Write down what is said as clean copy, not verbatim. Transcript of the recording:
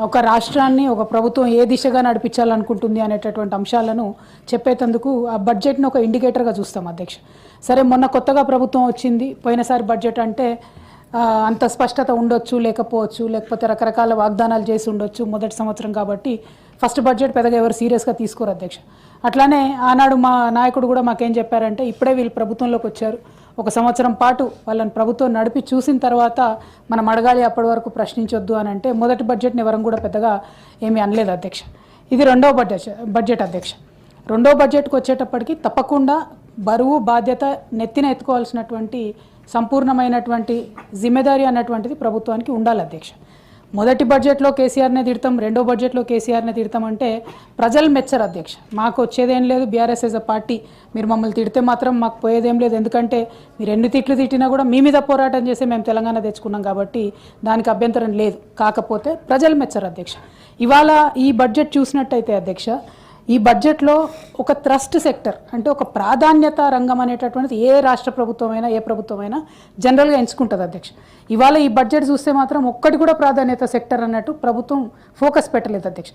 ఒక రాష్ట్రాన్ని ఒక ప్రభుత్వం ఏ దిశగా నడిపించాలనుకుంటుంది అనేటటువంటి అంశాలను చెప్పేటందుకు ఆ బడ్జెట్ను ఒక ఇండికేటర్గా చూస్తాం అధ్యక్ష. సరే, మొన్న కొత్తగా ప్రభుత్వం వచ్చింది, పోయినసారి బడ్జెట్ అంటే అంత స్పష్టత ఉండొచ్చు, లేకపోవచ్చు, లేకపోతే రకరకాల వాగ్దానాలు చేసి ఉండొచ్చు మొదటి సంవత్సరం కాబట్టి ఫస్ట్ బడ్జెట్ పెద్దగా ఎవరు సీరియస్గా తీసుకోరు అధ్యక్ష. అట్లానే ఆనాడు మా నాయకుడు కూడా మాకేం చెప్పారంటే, ఇప్పుడే వీళ్ళు ప్రభుత్వంలోకి వచ్చారు, ఒక సంవత్సరం పాటు వాళ్ళని ప్రభుత్వం నడిపి చూసిన తర్వాత మనం అడగాలి, అప్పటి వరకు ప్రశ్నించొద్దు అని అంటే మొదటి బడ్జెట్ని ఎవరం కూడా పెద్దగా ఏమీ అనలేదు అధ్యక్ష. ఇది రెండవ బడ్జెట్ అధ్యక్ష. రెండవ బడ్జెట్కి వచ్చేటప్పటికి తప్పకుండా బరువు బాధ్యత నెత్తిన ఎత్తుకోవాల్సినటువంటి సంపూర్ణమైనటువంటి జిమ్మెదారీ అన్నటువంటిది ప్రభుత్వానికి ఉండాలి అధ్యక్ష. మొదటి బడ్జెట్లో కేసీఆర్నే తిడతాం, రెండో బడ్జెట్లో కేసీఆర్నే తిడతామంటే ప్రజలు మెచ్చరు అధ్యక్ష. మాకు వచ్చేదేం లేదు, బీఆర్ఎస్ ఎస్ అ పార్టీ మీరు మమ్మల్ని తిడితే మాత్రం మాకు పోయేదేం లేదు, ఎందుకంటే మీరు ఎన్ని తిట్లు తిట్టినా కూడా మీ మీద పోరాటం చేసి మేము తెలంగాణ తెచ్చుకున్నాం కాబట్టి దానికి అభ్యంతరం లేదు. కాకపోతే ప్రజలు మెచ్చరు అధ్యక్ష. ఇవాళ ఈ బడ్జెట్ చూసినట్టయితే అధ్యక్ష, ఈ బడ్జెట్లో ఒక ట్రస్ట్ సెక్టర్ అంటే ఒక ప్రాధాన్యత రంగం అనేటటువంటిది ఏ రాష్ట్ర ప్రభుత్వమైనా ఏ ప్రభుత్వమైనా జనరల్గా ఎంచుకుంటుంది అధ్యక్ష. ఇవాళ ఈ బడ్జెట్ చూస్తే మాత్రం ఒక్కటి కూడా ప్రాధాన్యత సెక్టర్ అన్నట్టు ప్రభుత్వం ఫోకస్ పెట్టలేదు అధ్యక్ష.